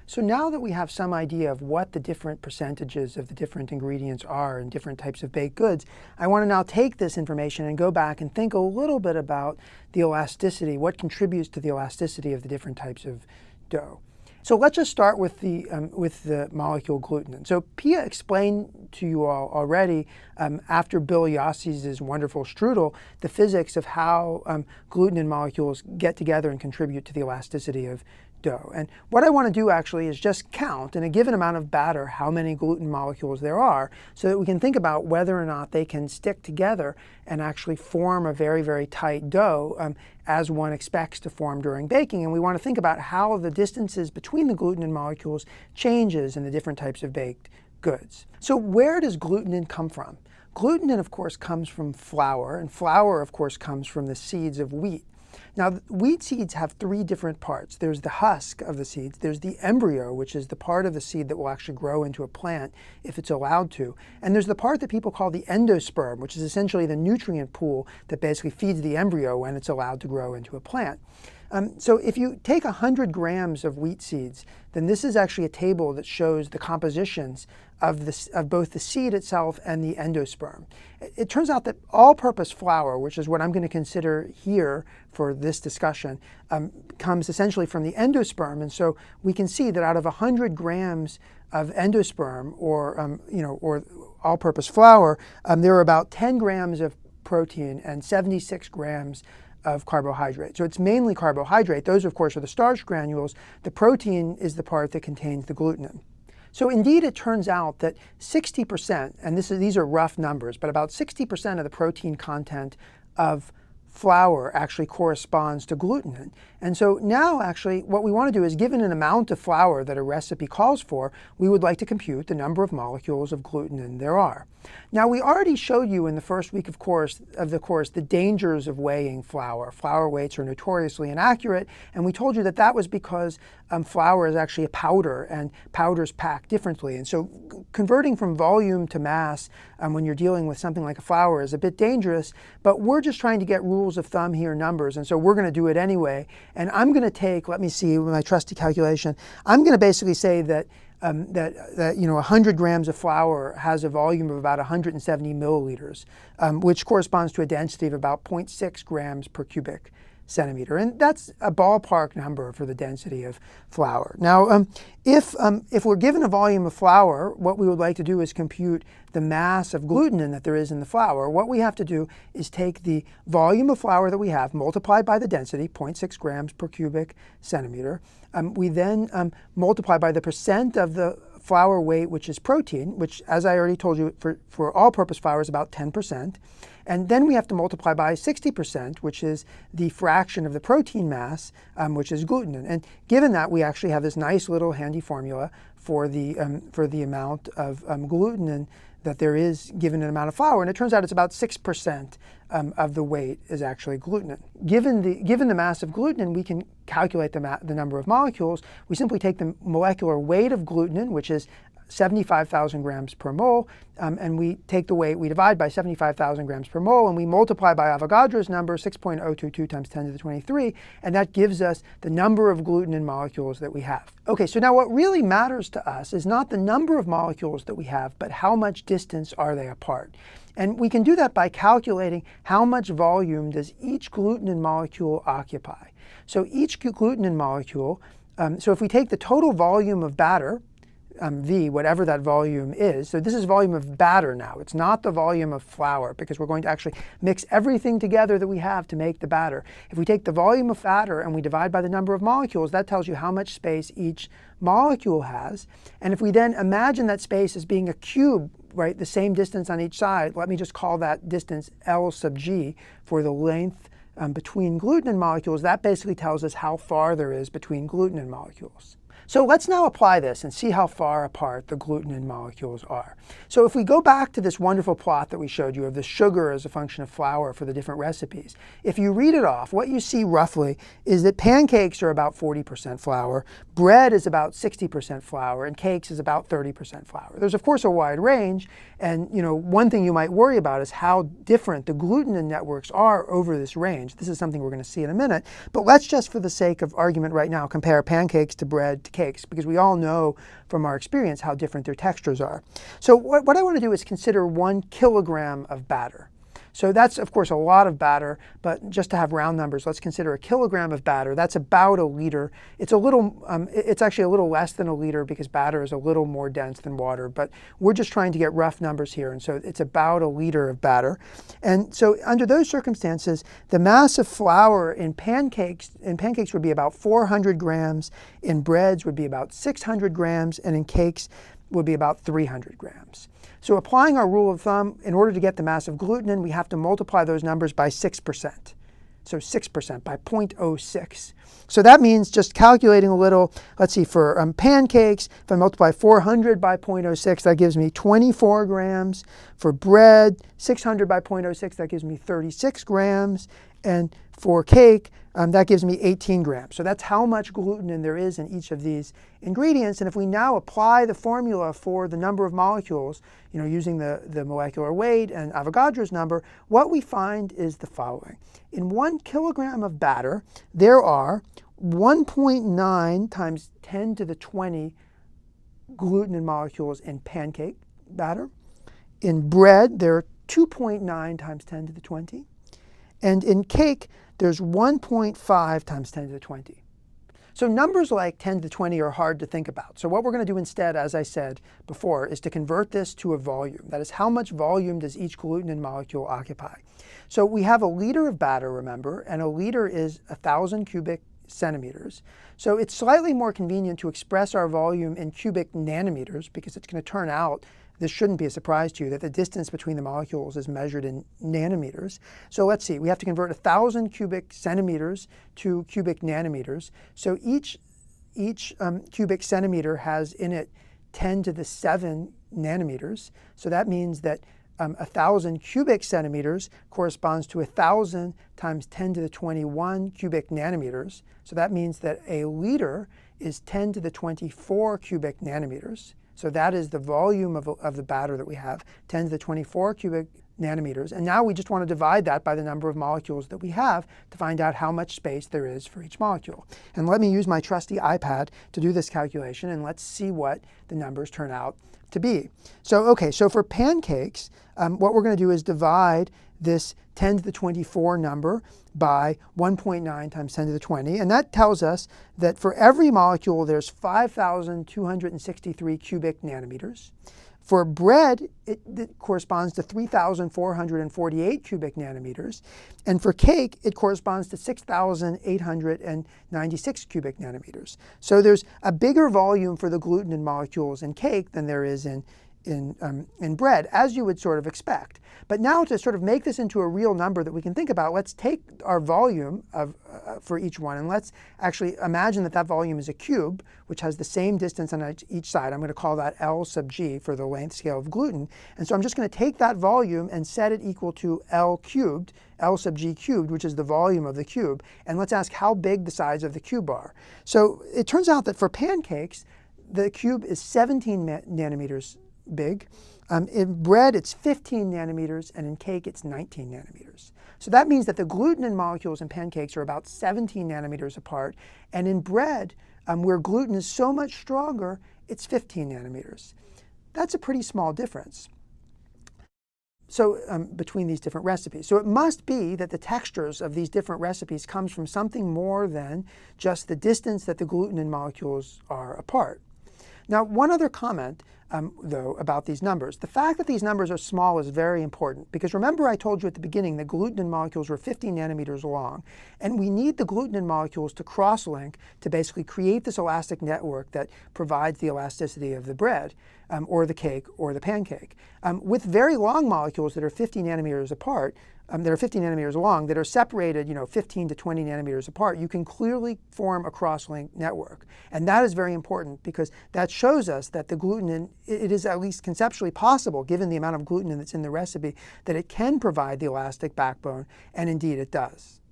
So now that we have some idea of what the different percentages of the different ingredients are in different types of baked goods, I want to now take this information and go back and think a little bit about the elasticity, what contributes to the elasticity of the different types of dough. So let's just start with the molecule glutenin. So Pia explained to you all already, after Bill Yassi's wonderful strudel, the physics of how glutenin molecules get together and contribute to the elasticity of dough. And what I want to do actually is just count in a given amount of batter how many gluten molecules there are, so that we can think about whether or not they can stick together and actually form a very, very tight dough as one expects to form during baking. And we want to think about how the distances between the glutenin molecules changes in the different types of baked goods. So where does glutenin come from? Glutenin, of course, comes from flour, and flour, of course, comes from the seeds of wheat. Now, wheat seeds have three different parts. There's the husk of the seeds, there's the embryo, which is the part of the seed that will actually grow into a plant if it's allowed to, and there's the part that people call the endosperm, which is essentially the nutrient pool that basically feeds the embryo when it's allowed to grow into a plant. So if you take 100 grams of wheat seeds, then this is actually a table that shows the compositions of both the seed itself and the endosperm. It turns out that all-purpose flour, which is what I'm going to consider here for this discussion, comes essentially from the endosperm. And so we can see that out of 100 grams of endosperm, or all-purpose flour, there are about 10 grams of protein and 76 grams of carbohydrate. So it's mainly carbohydrate. Those, of course, are the starch granules. The protein is the part that contains the glutenin. So indeed, it turns out that 60%, and these are rough numbers, but about 60% of the protein content of flour actually corresponds to glutenin. And so now actually what we want to do is, given an amount of flour that a recipe calls for, we would like to compute the number of molecules of glutenin there are. Now, we already showed you in the first week of the course the dangers of weighing flour. Flour weights are notoriously inaccurate, and we told you that that was because flour is actually a powder, and powders pack differently. And so converting from volume to mass when you're dealing with something like a flour is a bit dangerous, but we're just trying to get rules of thumb here, numbers, and so we're going to do it anyway. And I'm going to take, let me see, with my trusty calculation, I'm going to basically say that 100 grams of flour has a volume of about 170 milliliters, which corresponds to a density of about 0.6 grams per cubic centimeter. And that's a ballpark number for the density of flour. Now, if we're given a volume of flour, what we would like to do is compute the mass of glutenin that there is in the flour. What we have to do is take the volume of flour that we have multiplied by the density, 0.6 grams per cubic centimeter. We then multiply by the percent of the flour weight, which is protein, which, as I already told you, for all-purpose flour is about 10%. And then we have to multiply by 60%, which is the fraction of the protein mass, which is glutenin. And given that, we actually have this nice little handy formula for the amount of glutenin that there is given an amount of flour. And it turns out it's about 6% of the weight is actually glutenin. Given the mass of glutenin, we can calculate the number of molecules. We simply take the molecular weight of glutenin, which is 75,000 grams per mole, and we take the weight, we divide by 75,000 grams per mole, and we multiply by Avogadro's number, 6.022 times 10 to the 23, and that gives us the number of glutenin molecules that we have. Okay, so now what really matters to us is not the number of molecules that we have, but how much distance are they apart. And we can do that by calculating how much volume does each glutenin molecule occupy. So each glutenin molecule, so if we take the total volume of batter, V, whatever that volume is. So this is volume of batter now. It's not the volume of flour, because we're going to actually mix everything together that we have to make the batter. If we take the volume of batter and we divide by the number of molecules, that tells you how much space each molecule has. And if we then imagine that space as being a cube, right, the same distance on each side, let me just call that distance L sub g for the length between glutenin molecules. That basically tells us how far there is between glutenin molecules. So let's now apply this and see how far apart the glutenin molecules are. So if we go back to this wonderful plot that we showed you of the sugar as a function of flour for the different recipes, if you read it off, what you see roughly is that pancakes are about 40% flour, bread is about 60% flour, and cakes is about 30% flour. There's of course a wide range, and one thing you might worry about is how different the glutenin networks are over this range. This is something we're going to see in a minute, but let's just, for the sake of argument right now, compare pancakes to bread baked cakes, because we all know from our experience how different their textures are. So what I want to do is consider 1 kilogram of batter. So that's, of course, a lot of batter, but just to have round numbers, let's consider a kilogram of batter. That's about a liter. It's actually a little less than a liter because batter is a little more dense than water, but we're just trying to get rough numbers here, and so it's about a liter of batter. And so under those circumstances, the mass of flour in pancakes would be about 400 grams, in breads would be about 600 grams, and in cakes would be about 300 grams. So applying our rule of thumb, in order to get the mass of glutenin, we have to multiply those numbers by 6%. So 6% by 0.06. So that means, just calculating a little, let's see, for pancakes, if I multiply 400 by 0.06, that gives me 24 grams. For bread, 600 by 0.06, that gives me 36 grams. And for cake, that gives me 18 grams. So that's how much glutenin there is in each of these ingredients. And if we now apply the formula for the number of molecules, using the molecular weight and Avogadro's number, what we find is the following. In 1 kilogram of batter, there are 1.9 times 10 to the 20 glutenin molecules in pancake batter. In bread, there are 2.9 times 10 to the 20. And in cake, there's 1.5 times 10 to the 20. So numbers like 10 to the 20 are hard to think about. So what we're going to do instead, as I said before, is to convert this to a volume. That is, how much volume does each glutenin molecule occupy? So we have a liter of batter, remember, and a liter is 1,000 cubic centimeters. So it's slightly more convenient to express our volume in cubic nanometers, because it's going to turn out, this shouldn't be a surprise to you, that the distance between the molecules is measured in nanometers. So let's see, we have to convert 1,000 cubic centimeters to cubic nanometers. So each cubic centimeter has in it 10 to the 7 nanometers. So that means that 1,000 cubic centimeters corresponds to 1,000 times 10 to the 21 cubic nanometers. So that means that a liter is 10 to the 24 cubic nanometers. So that is the volume of the batter that we have, 10 to the 24 cubic nanometers. And now we just want to divide that by the number of molecules that we have to find out how much space there is for each molecule. And let me use my trusty iPad to do this calculation, and let's see what the numbers turn out to be. So for pancakes, what we're going to do is divide this 10 to the 24 number by 1.9 times 10 to the 20. And that tells us that for every molecule, there's 5,263 cubic nanometers. For bread, it corresponds to 3,448 cubic nanometers. And for cake, it corresponds to 6,896 cubic nanometers. So there's a bigger volume for the glutenin molecules in cake than there is in bread, as you would sort of expect. But now, to sort of make this into a real number that we can think about, let's take our volume for each one, and let's actually imagine that volume is a cube, which has the same distance on each side. I'm going to call that L sub g for the length scale of gluten. And so I'm just going to take that volume and set it equal to L cubed, L sub g cubed, which is the volume of the cube. And let's ask how big the sides of the cube are. So it turns out that for pancakes, the cube is 17 nanometers big. In bread, it's 15 nanometers, and in cake, it's 19 nanometers. So that means that the glutenin molecules in pancakes are about 17 nanometers apart, and in bread, where gluten is so much stronger, it's 15 nanometers. That's a pretty small difference. So between these different recipes. So it must be that the textures of these different recipes comes from something more than just the distance that the glutenin molecules are apart. Now, one other comment, though, about these numbers. The fact that these numbers are small is very important, because remember I told you at the beginning that glutenin molecules were 50 nanometers long, and we need the glutenin molecules to cross-link to basically create this elastic network that provides the elasticity of the bread, or the cake, or the pancake. With very long molecules that are 50 nanometers apart, that are 50 nanometers long, that are separated 15 to 20 nanometers apart, you can clearly form a cross-link network. And that is very important, because that shows us that the glutenin, it is at least conceptually possible, given the amount of glutenin that's in the recipe, that it can provide the elastic backbone, and indeed it does.